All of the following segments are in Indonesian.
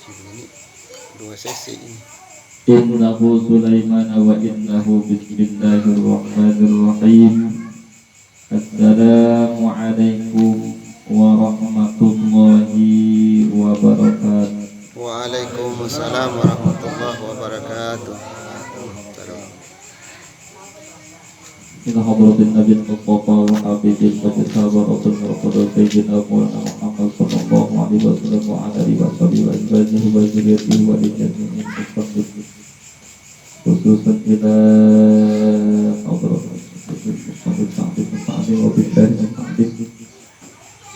Ini dua sesi ini. Innahu Sulaiman wa innahu bismillahirrahmanirrahim. Assalamualaikum warahmatullahi wabarakatuh. Waalaikumsalam warahmatullahi wabarakatuh. Ila hadratin Nabi Mustafa wa habibil sahabat Rasulullah Sayyidina Maulana Muhammad sallallahu alaihi wasallam wa ala alihi wa sahbihi wa azwajihi wa dzurriyyatihi wa jami'il muslimin khususan ila hadratin Muhammad sallallahu alaihi wasallam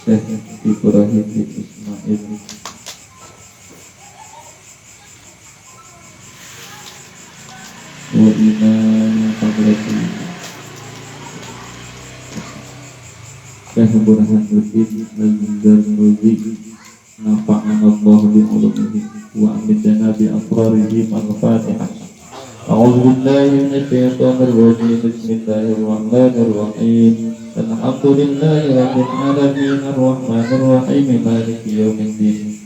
Syekh Ibrahim bin Ismail wa imam hadratin Syekh Burhanuddin Al-Zarnuzi nafa'ana Allah bi'ulumihi wa amidana bi'asrarihi al-Fatihah. A'udzu billahi minasyaitonir rajim. Bismillahirrahmanirrahim. Alhamdulillahi rabbil alamin arrahmanir rahim maliki yaumiddin.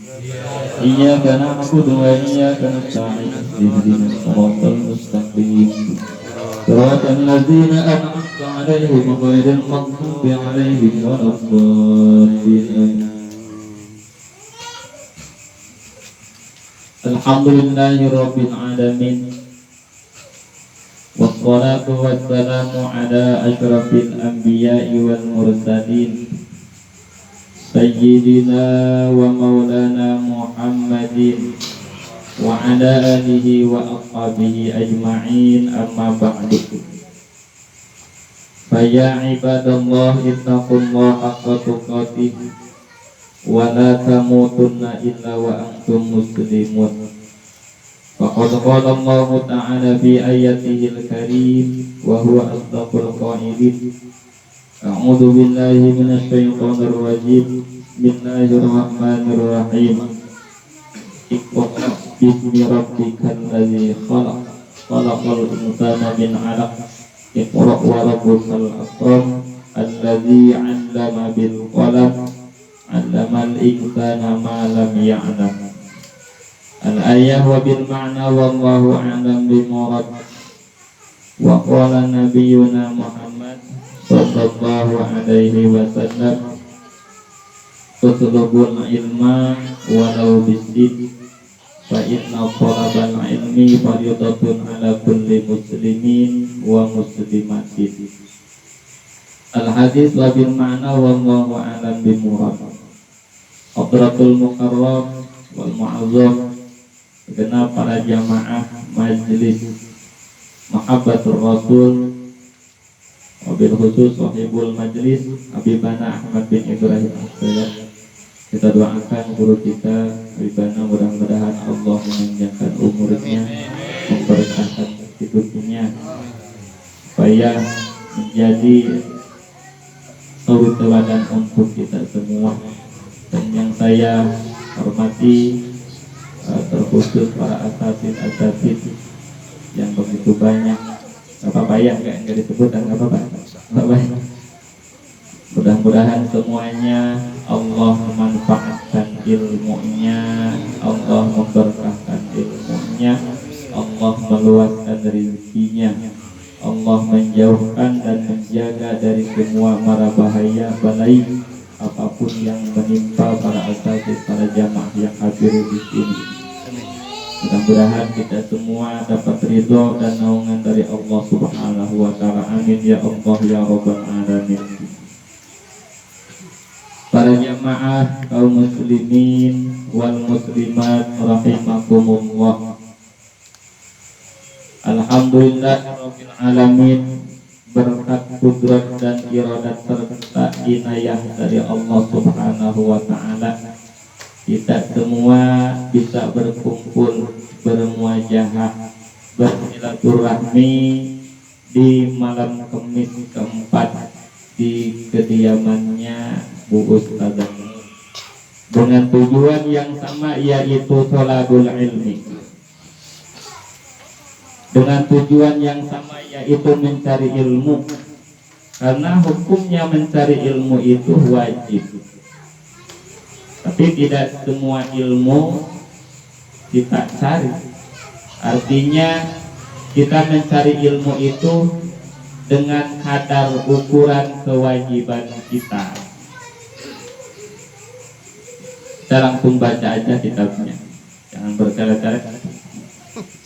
Iyyaka na'budu wa iyyaka nasta'in. Ihdinas siratal mustaqim. Siratal ladzina an'amta 'alaihim ghairil maghdubi 'alaihim waladdallin. Alhamdulillahi rabbil alamin. Wassalatu wassalamu ala asyrafil anbiya'i wal mursalin Sayyidina wa maulana Muhammadin wa ala alihi wa ashabihi ajma'in, amma ba'du. Faya ibadallah ittaqullaha haqqa tuqatih wa la tamutunna illa wa antum muslimun. Faqad qala Allah ta'ala fi ayatihil karim wa huwa asdaqul qailin. A'udzu billahi minasy syaithanir rajim. Bismillahirrahmanirrahim. Iqra bismi rabbikal ladzi khalaq khalaqal insana min 'alaq. Iqra wa rabbukal akram alladzi 'allama bil qalam 'allamal insana ma lam ya'lam. Al-ayah wa bil ma'na wallahu a'lam bi murad. Wa qala nabiyyuna Muhammad sallallahu alaihi wasallam, utlubul ilma walau bisid fa inna talabal ilmi fardhatun ala kulli muslimin wa muslimatin. Al-hadis wa bil ma'na wallahu a'lam bi murad. Hadratul mukarram wal mu'azzam, genap para jamaah majlis Mahabbatur Rasul, wabil khusus sahibul majlis Habibana Ahmad bin Ibrahim As-Sayyad. Kita doakan guru kita Habibana, mudah-mudahan Allah memanjangkan umurnya, memberkahkan hidupnya, supaya menjadi suri teladan untuk kita semua. Dan yang saya hormati terkhusus para asatid yang begitu banyak. Gak apa-apa ya, enggak disebut dan gak apa-apa. Mudah-mudahan semuanya Allah memanfaatkan ilmunya, Allah memberkahkan ilmunya, Allah meluaskan rezekinya, Allah menjauhkan dan menjaga dari semua mara bahaya balai apapun yang menimpa para asatid, para jamaah yang hadir di sini. Mudah-mudahan kita semua dapat ridho dan naungan dari Allah Subhanahu wa ta'ala. Amin ya Allah ya rabbal alamin. Para jamaah kaum muslimin wal muslimat rahimakumullah. Alhamdulillahirabbil alamin, berkat kudrat dan iradat serta inayah dari Allah Subhanahu wa ta'ala, kita semua bisa berkumpul, bermuajahah, bersilaturahmi di malam Kamis keempat di kediamannya Bu Ustadzah, dengan tujuan yang sama, yaitu thalabul ilmi. Dengan tujuan yang sama, yaitu mencari ilmu. Karena hukumnya mencari ilmu itu wajib. Tapi tidak semua ilmu kita cari. Artinya kita mencari ilmu itu dengan kadar ukuran kewajiban kita. Kita langsung baca aja kitabnya, jangan bertele-tele.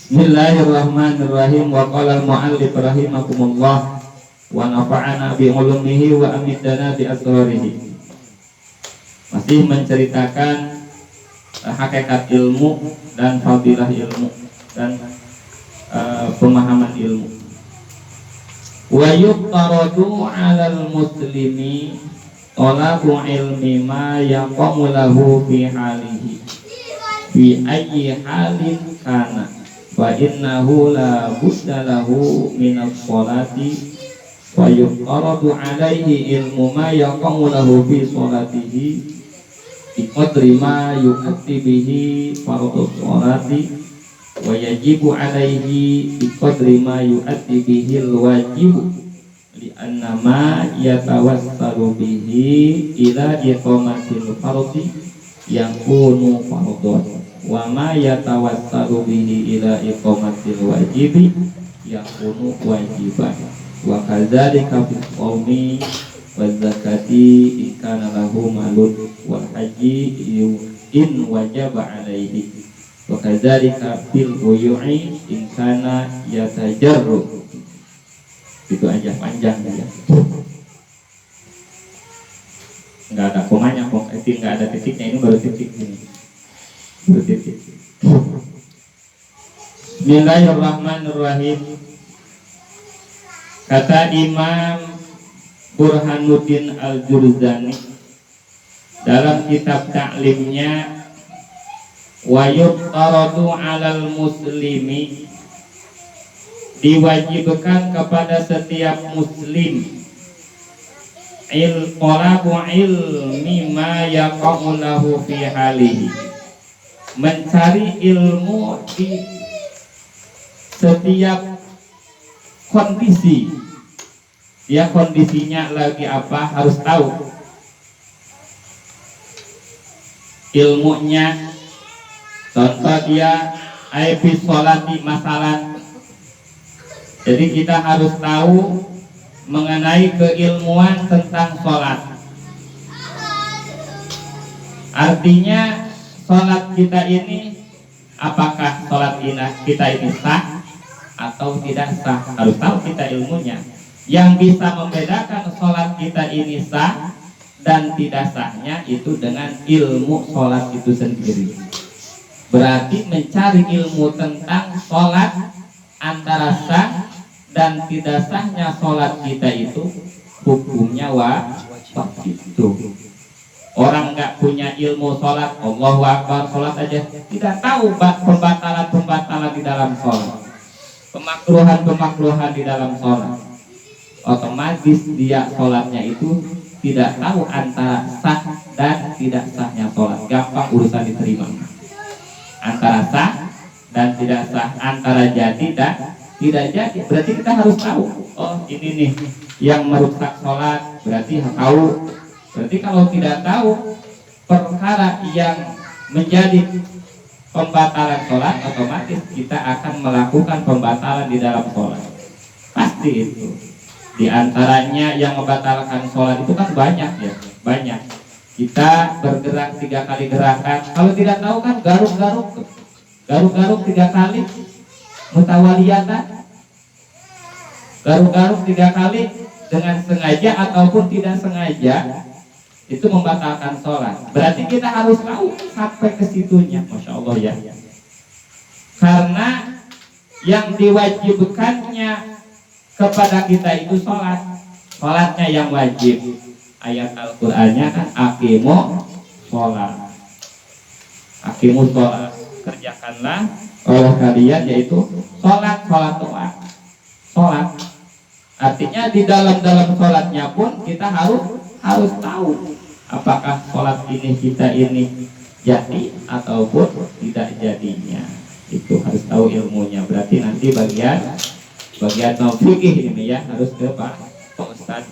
Bismillahirrahmanirrahim. Wa qala al-mu'allif rahimakumullah wa nafa'ana bi ulumihi wa amitana bi asrarihi. Masih menceritakan hakikat ilmu dan fadilah ilmu dan pemahaman ilmu. Wa yuqtaradu 'alal muslimi talabu ilmi ma yaqamu lahu fi halihi fi ayyi halin kana wa innahu la budda lahu min as-salati wa yuqtaradu 'alaihi ilmu ma yaqamu lahu fi salatihi bi qadri ma yu'ti bihi fardhu salati wa yajibu 'alaihi bi qadri ma yu'ti bihi al-wajibu li annama yatawassalu bihi ila iqamatil fardhi yakunu fardhan wa ma yatawassalu bihi ila iqamatil wajibi yakunu wajiban wa kadzalika fil qaumi waz zakati in kana lahu malun wal haji in wajaba alaihi wa kadzalika fil buyu'i in kana yatajarru. Itu aja, panjang ya. Nggak ada komanya, nggak ada titiknya, ini baru titik ini. Baru titik. Bismillahirrahmanirrahim. Kata Imam Burhanuddin Al-Jurzani dalam kitab ta'limnya, wa yuqtaradu 'alal muslimi, diwajibkan kepada setiap muslim talabu ilmi ma yaqa'u lahu fi halihi, mencari ilmu di setiap kondisi. Dia kondisinya lagi apa harus tahu. Ilmunya, contoh dia aibis sholati masalah. Jadi kita harus tahu mengenai keilmuan tentang sholat. Artinya sholat kita ini, apakah sholat kita ini sah atau tidak sah, harus tahu kita ilmunya. Yang bisa membedakan sholat kita ini sah dan tidak sahnya itu dengan ilmu sholat itu sendiri. Berarti mencari ilmu tentang sholat, antara sah dan tidak sahnya sholat kita itu hukumnya wajib itu. Orang nggak punya ilmu sholat, Allahu Akbar, sholat aja tidak tahu pembatalan-pembatalan di dalam sholat, pemakruhan-pemakruhan di dalam sholat, otomatis dia sholatnya itu tidak tahu antara sah dan tidak sahnya sholat. Gampang urusan diterima. Antara sah dan tidak sah, antara jadi dan tidak jadi. Berarti kita harus tahu, oh ini nih yang merusak sholat, berarti tahu. Berarti kalau tidak tahu perkara yang menjadi pembatalan sholat, otomatis kita akan melakukan pembatalan di dalam sholat. Pasti itu. Di antaranya yang membatalkan sholat itu kan banyak ya, banyak. Kita bergerak 3 kali gerakan, kalau tidak tahu kan garuk-garuk 3 kali. Mutawaliyatan, garuk-garuk 3 kali dengan sengaja ataupun tidak sengaja, itu membatalkan sholat. Berarti kita harus tahu sampai ke situnya. Masya Allah ya. Karena yang diwajibkannya kepada kita itu sholat, sholatnya yang wajib. Ayat Al-Qur'annya kan aqimu sholat, aqimu sholat, kerjakanlah oleh kalian, yaitu sholat doa. Sholat artinya di dalam sholatnya pun kita harus tahu apakah sholat ini kita ini jadi ataupun tidak jadinya. Itu harus tahu ilmunya. Berarti nanti bagian fikih ini ya harus ke Pak Ustaz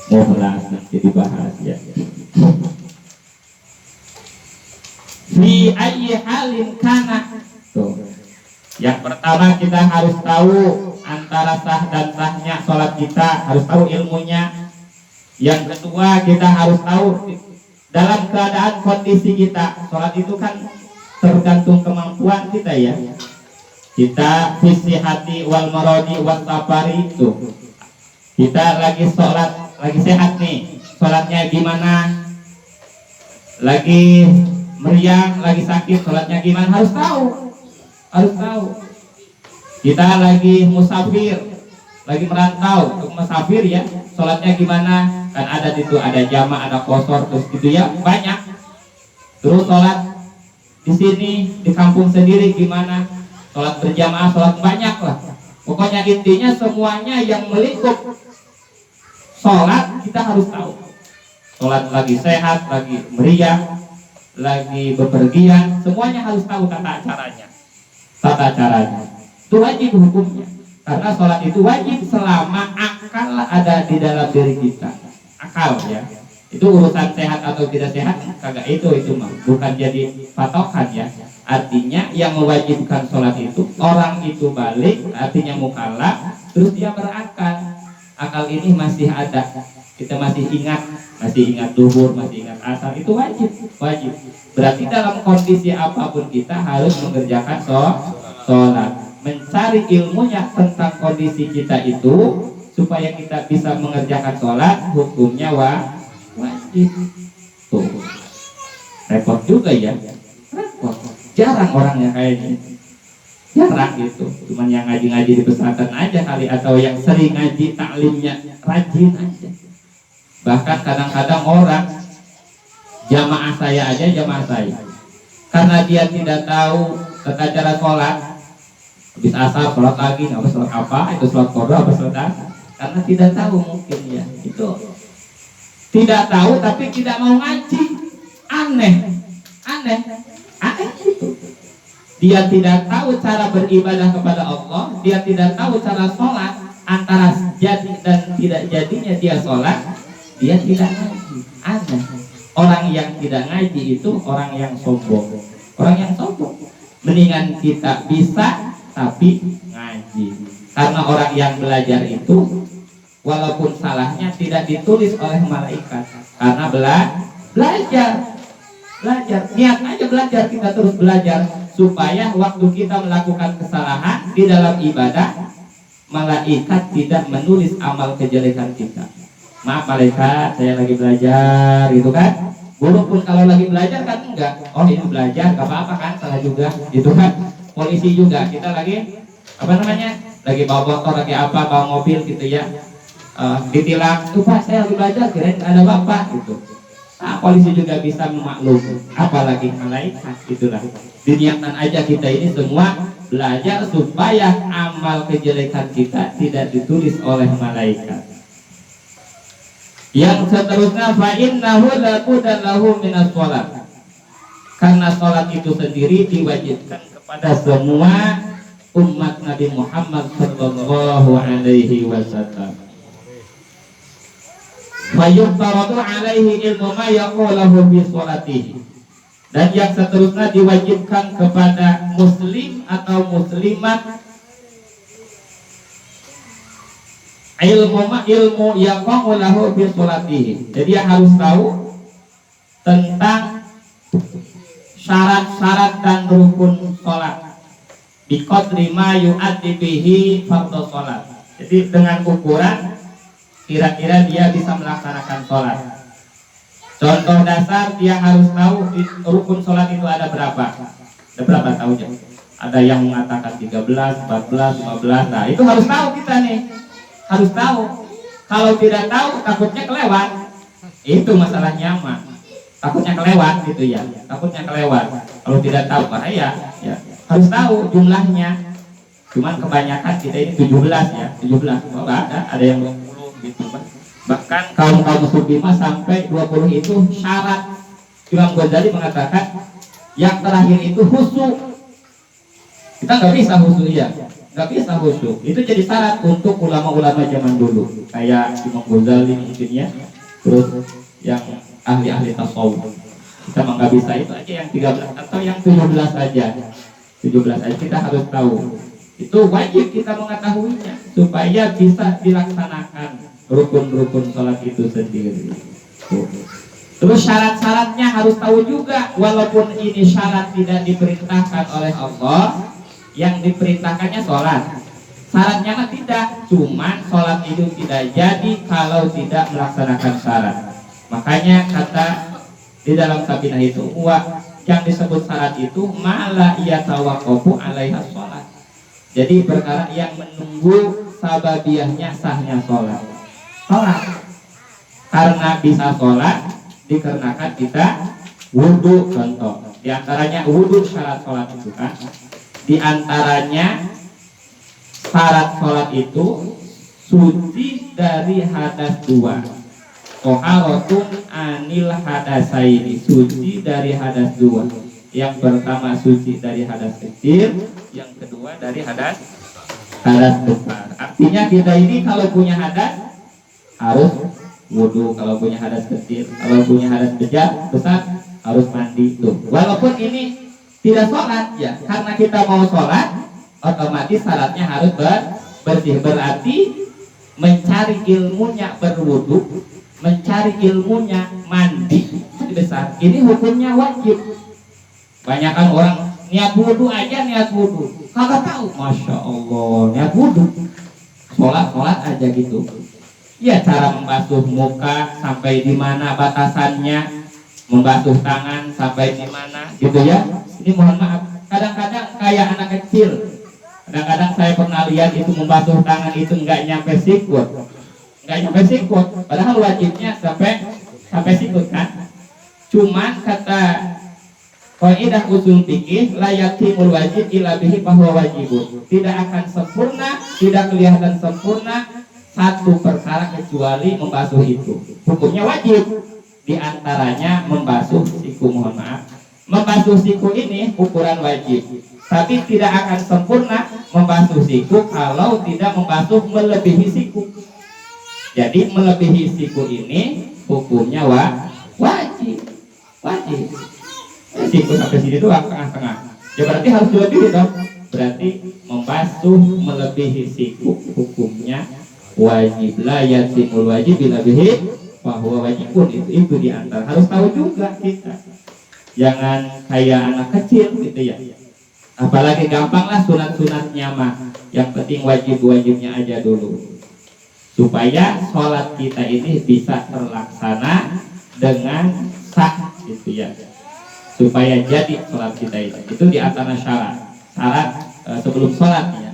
Muhlas nanti dibahas ya. Fi fi ayyi halin kana. Tuh. Yang pertama kita harus tahu antara sah dan sahnya sholat kita, harus tahu ilmunya. Yang kedua kita harus tahu dalam keadaan kondisi kita. Sholat itu kan tergantung kemampuan kita ya. Kita visi hati wal marodi wal safari itu. Kita lagi sholat, lagi sehat nih. Sholatnya gimana? Lagi meriang, lagi sakit, sholatnya gimana? Harus tahu. Harus tahu. Kita lagi musafir, lagi merantau, untuk musafir ya, sholatnya gimana? Kan ada itu, ada jamak, ada qashar, terus gitu ya, banyak. Terus sholat di sini di kampung sendiri gimana? Sholat berjamaah, sholat banyak lah. Pokoknya intinya semuanya yang melingkup sholat kita harus tahu. Sholat lagi sehat, lagi meriah, lagi bepergian, semuanya harus tahu tata caranya. Tata caranya itu wajib hukumnya, karena sholat itu wajib selama akal ada di dalam diri kita. Akal ya, itu urusan sehat atau tidak sehat kagak itu mah bukan jadi patokan ya. Artinya yang mewajibkan sholat itu orang itu balik, artinya mukallaf, terus dia berakal. Akal ini masih ada, kita masih ingat duhur, masih ingat asar, itu wajib. Berarti dalam kondisi apapun kita harus mengerjakan sholat. Mencari ilmunya tentang kondisi kita itu supaya kita bisa mengerjakan sholat, hukumnya wajib. Tuh, repot juga ya. Repot. Jarang orang yang kayak gini. Jarang gitu. Cuman yang ngaji-ngaji di pesantren aja kali, atau yang sering ngaji taklimnya rajin aja. Bahkan kadang-kadang orang jamaah saya, karena dia tidak tahu tata cara sholat, habis asar sholat lagi, nggak sholat apa, itu sholat qadha apa sholat asar, karena tidak tahu mungkin ya. Itu tidak tahu tapi tidak mau ngaji, aneh itu. Dia tidak tahu cara beribadah kepada Allah, dia tidak tahu cara sholat, antara jadi dan tidak jadinya dia sholat, dia tidak ngaji. Aneh. Orang yang tidak ngaji itu orang yang sombong. Mendingan kita bisa tapi ngaji. Karena orang yang belajar itu walaupun salahnya tidak ditulis oleh malaikat, karena belajar. Niat aja belajar, kita terus belajar supaya waktu kita melakukan kesalahan di dalam ibadah, malaikat tidak menulis amal kejelekan kita. Maaf malaikat, saya lagi belajar gitu kan. Guru pun kalau lagi belajar kan enggak, oh ini belajar gak apa-apa kan, salah juga gitu kan. Polisi juga, kita lagi lagi bawa motor, lagi bawa mobil gitu ya, ditilang, tuh Pak saya lagi belajar, kirain ada bapak gitu. Nah, polisi juga bisa memaklumi, apalagi malaikat. Itulah diniatkan aja kita ini semua belajar supaya amal kejelekan kita tidak ditulis oleh malaikat. Yang seterusnya, fa innahu la budda lahu minas shalah. Karena sholat itu sendiri diwajibkan kepada semua umat Nabi Muhammad sallallahu alaihi wasallam. Fa yufaradu alaihi ilmu ma yaqulahu bi sholatihi. Dan yang seterusnya diwajibkan kepada muslim atau muslimat ilmu yaqulahu bi sholatihi. Jadi dia harus tahu tentang syarat-syarat dan rukun sholat biqadri ma yu'addi bihi fardhu sholat. Jadi dengan ukuran kira-kira dia bisa melaksanakan sholat. Contoh dasar, dia harus tahu rukun sholat itu ada berapa. Ada berapa tahu ya? Ada yang mengatakan 13, 14, 15. Nah itu harus tahu kita nih. Harus tahu. Kalau tidak tahu takutnya kelewat. Itu masalahnya mah. Takutnya kelewat gitu ya. Takutnya kelewat. Kalau tidak tahu bahaya ya. Harus tahu jumlahnya. Cuman kebanyakan kita ini 17 ya. 17. Oh, ada yang 20 gitu. Bahkan kaum sufi sampai 20 itu syarat. Imam Ghazali mengatakan yang terakhir itu khusyuk. Kita nggak bisa khusyuk ya. Nggak bisa khusyuk. Itu jadi syarat untuk ulama-ulama zaman dulu. Kayak Imam Ghazali mungkin ya. Terus yang ahli-ahli tasawuf. Kita mah nggak bisa itu aja yang 13 atau yang 17 aja. 17 aja kita harus tahu. Itu wajib kita mengetahuinya supaya bisa dilaksanakan rukun-rukun sholat itu sendiri. Terus syarat-syaratnya harus tahu juga, walaupun ini syarat tidak diperintahkan oleh Allah, yang diperintahkannya sholat. Syaratnya mah tidak, cuman sholat itu tidak jadi kalau tidak melaksanakan syarat. Makanya kata di dalam sabinah itu, yang disebut syarat itu malah ia tawaqafu alaiha sholat. Jadi perkara yang menunggu sababiahnya sahnya sholat. Sholat karena bisa sholat dikarenakan kita wudhu. Contoh di antaranya wudhu syarat sholat itu kan. Di antaranya syarat sholat itu suci dari hadas dua. Toharatun anil hadasaini, suci dari hadas dua. Yang pertama suci dari hadas kecil, yang kedua dari hadas besar. Artinya kita ini kalau punya hadas harus wudhu, kalau punya hadas kecil, kalau punya hadas besar harus mandi tuh. Walaupun ini tidak sholat ya, karena kita mau sholat otomatis syaratnya harus bersih. Berarti mencari ilmunya berwudhu, mencari ilmunya mandi besar, ini hukumnya wajib. Banyakan orang niat wudhu aja, niat wudhu kagak tahu, masya Allah, niat wudhu sholat aja gitu. Ya cara membasuh muka sampai di mana batasannya, membasuh tangan sampai di mana gitu ya. Ini mohon maaf, kadang-kadang kayak anak kecil. Kadang-kadang saya pernah lihat itu membasuh tangan itu nggak nyampe sikut, padahal wajibnya sampai sikut kan. Cuman kata kaidah usul fikih, la yatimul wajib illa bihi bahwa wajibun. Tidak akan sempurna, tidak kelihatan sempurna satu perkara kecuali membasuh itu. Hukumnya wajib. Di antaranya membasuh siku, mohon maaf. Membasuh siku ini ukuran wajib. Tapi tidak akan sempurna membasuh siku kalau tidak membasuh melebihi siku. Jadi melebihi siku ini hukumnya wajib. Siku sampai sini doang, tengah-tengah. Ya berarti harus dilebihi dong. Berarti membasuh melebihi siku hukumnya wajib. La yatimul wajib bila bihi bahwa wajibun, itu diantar. Harus tahu juga kita. Jangan kayak anak kecil gitu ya. Apalagi gampang lah sunat-sunatnya mah. Yang penting wajib-wajibnya aja dulu. Supaya sholat kita ini bisa terlaksana dengan sah gitu ya. Supaya jadi sholat kita itu di antara syarat sebelum sholat ya.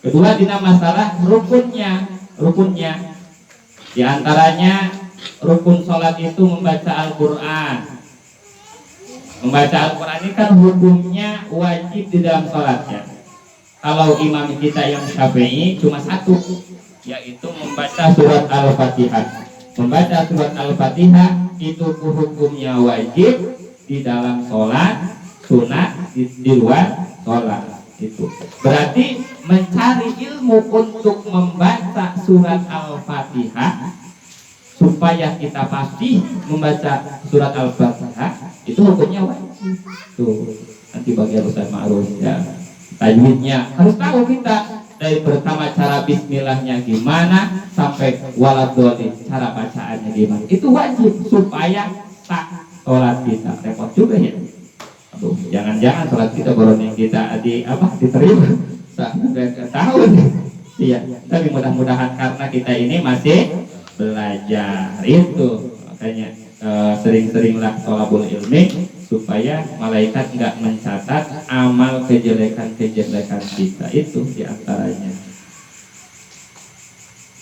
Kedua dina masalah rukunnya di antaranya rukun sholat itu membaca Al-Quran. Membaca Al-Quran ini kan hukumnya wajib di dalam sholatnya. Kalau imam kita yang Syafi'i cuma satu, yaitu membaca surat Al-Fatihah. Membaca surat Al-Fatihah itu hukumnya wajib di dalam sholat, sunat di luar sholat. Itu berarti mencari ilmu untuk membaca surat Al-Fatihah supaya kita pasti membaca surat Al-Fatihah itu hukumnya wajib. Tuh nanti bagian Ustaz Ma'ruf ya, tajwidnya harus tahu kita dari pertama cara bismillahnya gimana sampai waladhdallin cara bacaannya gimana, itu wajib supaya sah sholat kita. Repot juga ya. Aduh, jangan-jangan sholat kita baru yang kita diterima tahun. Iya, tapi mudah-mudahan karena kita ini masih belajar itu, makanya sering-seringlah thalabul ilmi supaya malaikat nggak mencatat amal kejelekan-kejelekan kita, itu diantaranya.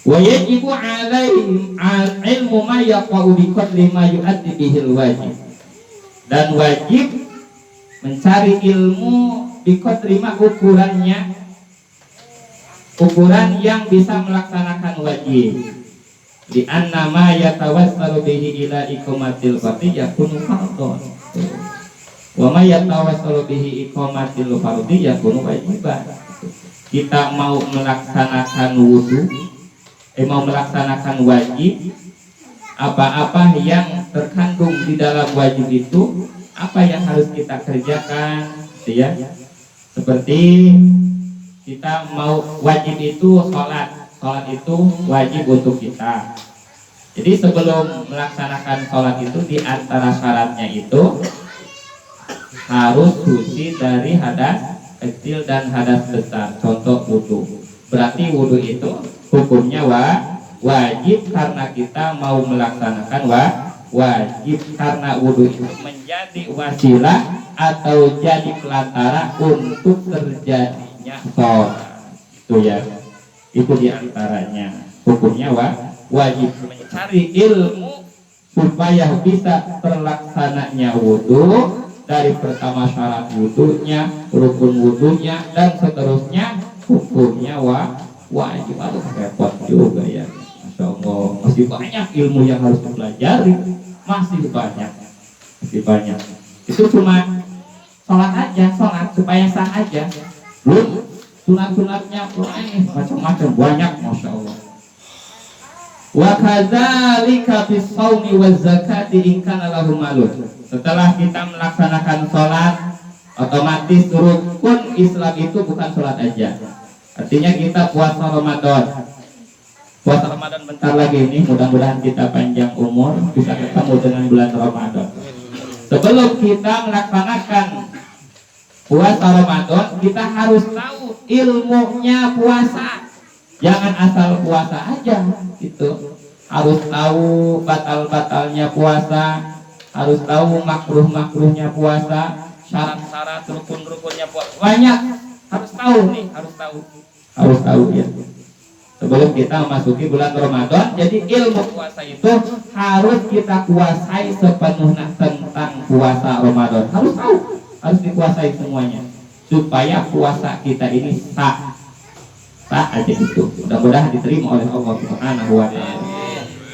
Wa yajibu alaihim ilmu ma yaqa'u bi qadri ma yu'addi bihil wajib, dan wajib mencari ilmu bi qadri ma ukuran yang bisa melaksanakan wajib. Di anna ma yatawassalu bihi ila iqamatil fardhi yakunu fardhon, wa ma yatawassalu bihi iqamatil fardhi yakunu wajiban. Kita mau melaksanakan wudu, mau melaksanakan wajib, apa-apa yang terkandung di dalam wajib itu, apa yang harus kita kerjakan, gitu ya. Seperti kita mau wajib itu sholat itu wajib untuk kita. Jadi sebelum melaksanakan sholat itu, di antara syaratnya itu harus suci dari hadas kecil dan hadas besar. Contoh wudhu. Berarti wudhu itu hukumnya wajib karena kita mau melaksanakan wajib, karena wudhu itu menjadi wasilah atau jadi pelantara untuk terjadinya sholat. Itu ya, itu diantaranya hukumnya wajib. Mencari ilmu supaya bisa terlaksananya wudhu, dari pertama syarat wudhunya, rukun wudhunya, dan seterusnya hukumnya wajib. Aduh, repot juga ya, Masya Allah. Masih banyak ilmu yang harus dipelajari, masih banyak. Itu cuma sholat aja, sholat supaya sah aja. Belum sunat-sunatnya macam-macam, banyak, Masya Allah. Wa kadzalika bis shaumi waz zakati in kana lahu malun. Setelah kita melaksanakan sholat, otomatis rukun Islam itu bukan sholat aja. Artinya kita puasa Ramadan. Puasa Ramadan bentar lagi ini, mudah-mudahan kita panjang umur, bisa ketemu dengan bulan Ramadan. Sebelum kita melaksanakan puasa Ramadan, kita harus tahu ilmunya puasa. Jangan asal puasa aja gitu. Harus tahu batal-batalnya puasa, harus tahu makruh-makruhnya puasa, syarat-syarat rukun-rukunnya puasa. Banyak harus tahu nih, harus tahu ya. Sebelum kita memasuki bulan Ramadan, jadi ilmu puasa itu harus kita kuasai sepenuhnya tentang puasa Ramadan. Harus tahu, harus dikuasai semuanya supaya puasa kita ini sah aja itu. Mudah-mudahan diterima oleh Allah Subhanahu wa taala.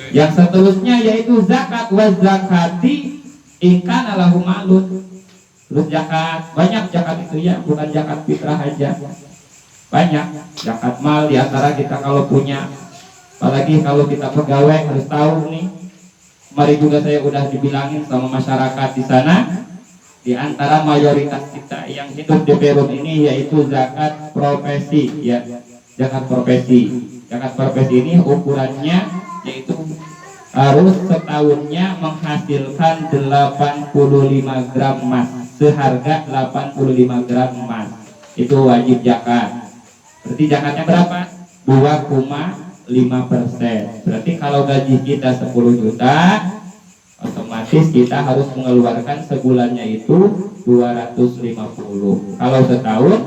Yang seterusnya yaitu zakat wa zakati in kana lahu malun. Terus zakat, banyak zakat itu ya, bukan zakat fitrah aja. Banyak zakat mal, di antara kita kalau punya, apalagi kalau kita pegawai harus tahu nih. Kemarin juga saya udah dibilangin sama masyarakat di sana, di antara mayoritas kita yang hidup di Perum ini yaitu zakat profesi ya. Zakat profesi ini ukurannya yaitu harus setahunnya menghasilkan 85 gram emas, seharga 85 gram emas. Itu wajib zakat. Berarti zakatnya berapa? 2,5%. Berarti kalau gaji kita 10 juta, otomatis kita harus mengeluarkan sebulannya itu 250. Kalau setahun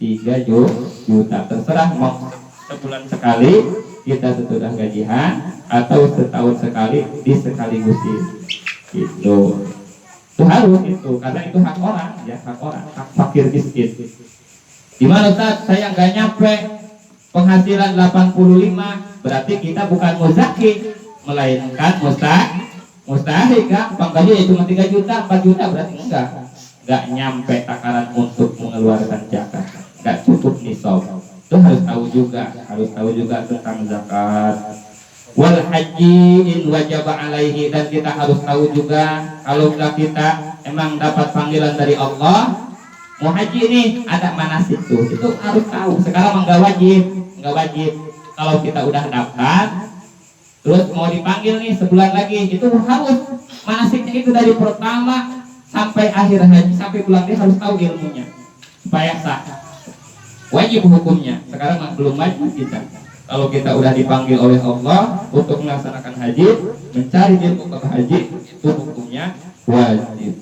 3 juta, terserah mau sebulan sekali kita sesudah gajian atau setahun sekali disekaligusin itu harus itu, karena itu hak orang ya, hak fakir miskin. Gimana Ustaz, saya nggak nyampe penghasilan 85, berarti kita bukan muzaki, melainkan mustahik kan, pangkatnya cuma 3 juta, 4 juta, berarti nggak nyampe takaran untuk mengeluarkan zakat, nggak cukup nisab. Itu harus tahu juga tentang zakat. Wal haji in wajaba alaihi, dan kita harus tahu juga kalau kita emang dapat panggilan dari Allah mau haji nih, ada manasik tuh, itu harus tahu. Sekarang nggak wajib. Kalau kita udah daftar terus mau dipanggil nih sebulan lagi, itu harus manasiknya itu dari pertama sampai akhir haji, sampai pulang dia harus tahu ilmunya supaya sah. Wajib hukumnya. Sekarang belum wajib kita. Kalau kita udah dipanggil oleh Allah untuk melaksanakan haji, mencari ilmu ke haji, itu hukumnya wajib.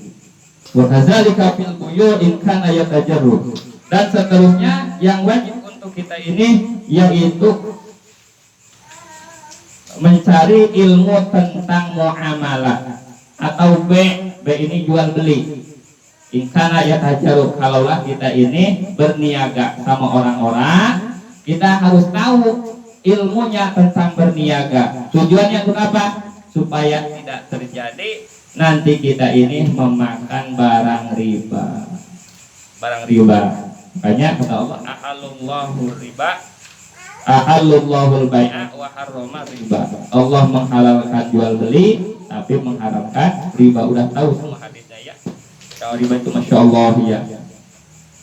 Wa kadzalika fil buyu' in kana yatajarrud. Dan seterusnya yang wajib untuk kita ini yaitu mencari ilmu tentang muamalah atau B ini jual beli. Inkana ya tajarub, kalaulah kita ini berniaga sama orang-orang, kita harus tahu ilmunya tentang berniaga. Tujuannya untuk apa? Supaya tidak terjadi nanti kita ini memakan barang riba. Makanya kata Allah, ahalullahu riba Ahallallahul bai'a wa harrama riba. Allah menghalalkan jual beli tapi mengharamkan riba. Udah tahu semua hadisnya ya. Kalau riba itu masya Allah ya.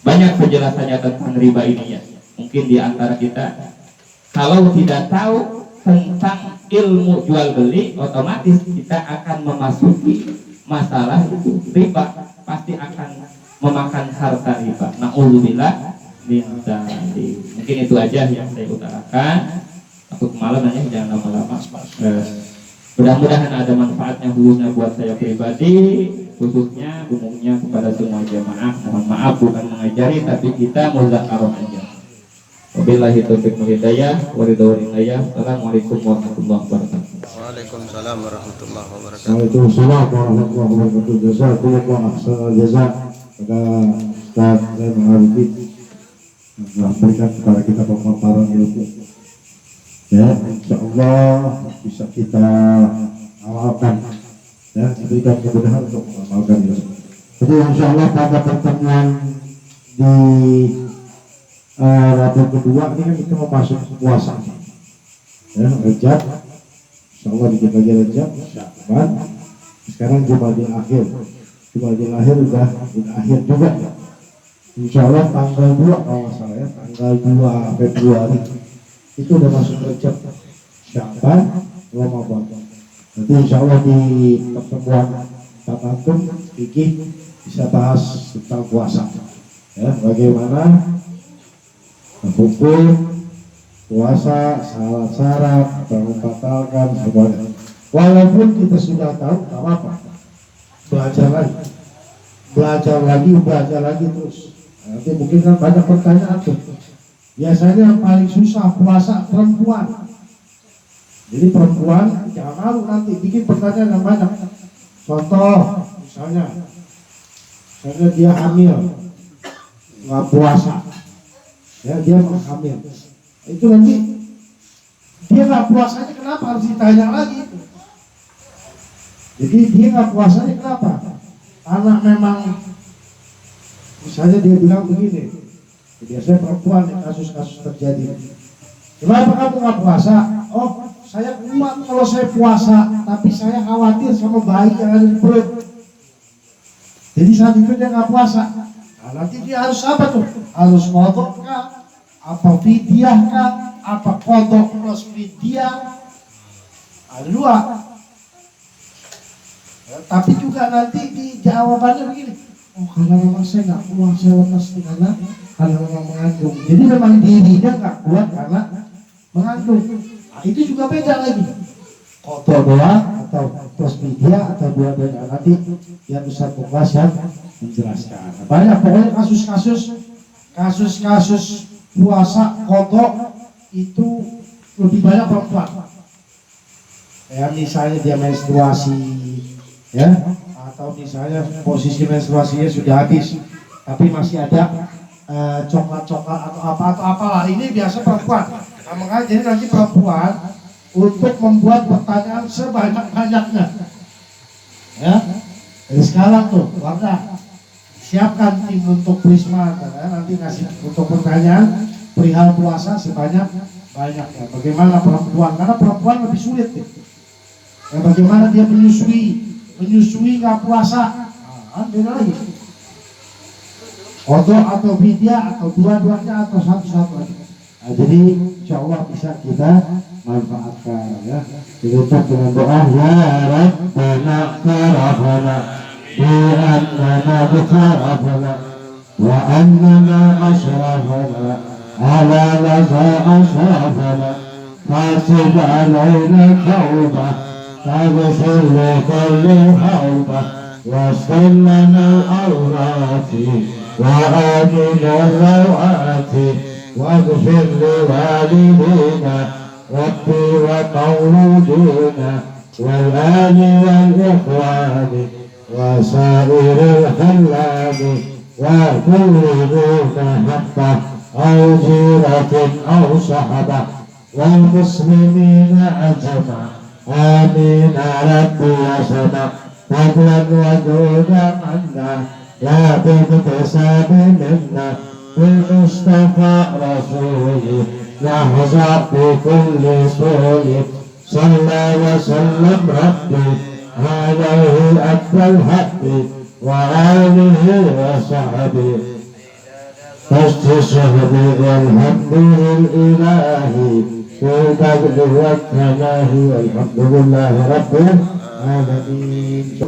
Banyak penjelasannya tentang riba ini ya. Mungkin di antara kita kalau tidak tahu tentang ilmu jual beli, otomatis kita akan memasuki masalah itu riba, pasti akan memakan harta riba. Na'udzubillah min dzalik. Mungkin itu aja yang saya utarakan. Aku kemalam ya, jangan lama-lama. Mudah-mudahan ada manfaatnya khususnya buat saya pribadi, khususnya umumnya kepada semua jamaah. Mohon maaf bukan mengajari tapi kita muzakarah aja. Wabillahi taufiq wal hidayah wa ridwan hidayah. Assalamualaikum warahmatullahi wabarakatuh. Waalaikumsalam warahmatullahi wabarakatuh. Waalaikumsalam warahmatullahi wabarakatuh. Jazakumullah ahsanal jazaa kepada Ustaz Zainal Abidin yang memberikan kepada kita pemaparan ilmu. Ya, insyaallah bisa kita amalkan. Ya, diberikan kemudahan untuk mengamalkan ilmu. Jadi insyaallah pada pertemuan di Rabu kedua ini kan kita memasuki puasa. Ya, Rajab. Insyaallah dikit lagi Rajab, Sya'ban. Sekarang Jumadil Akhir. Jumadil Akhir udah akhir juga. Insyaallah tanggal 2 kalau nggak salah ya, tanggal 2 Februari itu udah masuk Rajab, Sya'ban, Ramadan. Nanti insyaallah di pertemuan Tamatun Fikih bisa bahas tentang puasa. Ya, bagaimana hukum puasa, syarat-syarat, atau membatalkan semuanya. Walaupun kita sudah tahu, tak apa-apa. Belajar lagi terus. Nanti mungkin kan banyak pertanyaan tuh. Biasanya yang paling susah puasa perempuan. Jadi perempuan jangan malu nanti bikin pertanyaan yang banyak. Contoh, misalnya dia hamil, nggak puasa. Ya, dia hamil. Itu nanti dia nggak puasanya kenapa harus ditanya lagi? Jadi dia nggak puasanya kenapa? Karena memang misalnya dia bilang begini, biasanya perempuan kasus-kasus terjadi. Kenapa kamu nggak puasa? Oh, saya kuat kalau saya puasa, tapi saya khawatir sama bayi yang ada di perut. Jadi saat itu dia nggak puasa. Nah, nanti dia harus apa tuh? Harus qadha kah? Apa fidyah kah? Apa qadha plus fidyah? Ada dua. Ya, tapi juga nanti di jawabannya begini. Oh, karena memang saya nggak kuat, saya lemas karena memang mengandung. Jadi memang dirinya nggak kuat karena mengandung. Nah, itu juga beda lagi. Qadha doang atau plus fidyah atau dua-duanya. Nanti yang Ustaz Mukhlas yang menjelaskan. Banyak pokoknya kasus-kasus puasa kodok itu lebih banyak perempuan. Ya misalnya dia menstruasi, ya, atau misalnya posisi menstruasinya sudah habis, tapi masih ada coklat-coklat atau apalah. Ini biasa perempuan. Nah, makanya jadi nanti perempuan untuk membuat pertanyaan sebanyak-banyaknya. Ya, dari sekarang tuh warga siapkan tim untuk Prisma, nanti ngasih untuk pertanyaan perihal puasa sebanyak-banyaknya. Bagaimana perempuan? Karena perempuan lebih sulit ya. Ya, bagaimana dia menyusui nggak puasa? Nah, beda lagi. Qadha atau fidyah atau dua-duanya atau satu-satu aja. Nah, jadi insya Allah bisa kita manfaatkan ya. Ditutup dengan doa ya Rabbana farahana bi'annana bukarafana wa annana ashrafana ala laza ashrafana fasib alayna tawbah taghfir li kulli hawbah wasfir lana al-awrati wa adina al-rawati واغفر لوالدينا ربي ومولودينا والآل والإخوان وسائر الخلان وكل دون حقه أو جيرة أو صحبة والمسلمين أجمع آمين ربي وسمع فضلا وجودا عنا لا باكتساب منا بالمصطفى رسوله نهض بكل صول صلى وسلم ربي عليه أكبر الحق وآله وصحبه فاستشهد والحمد لله في البذل والتناهي والحمد لله رب العالمين.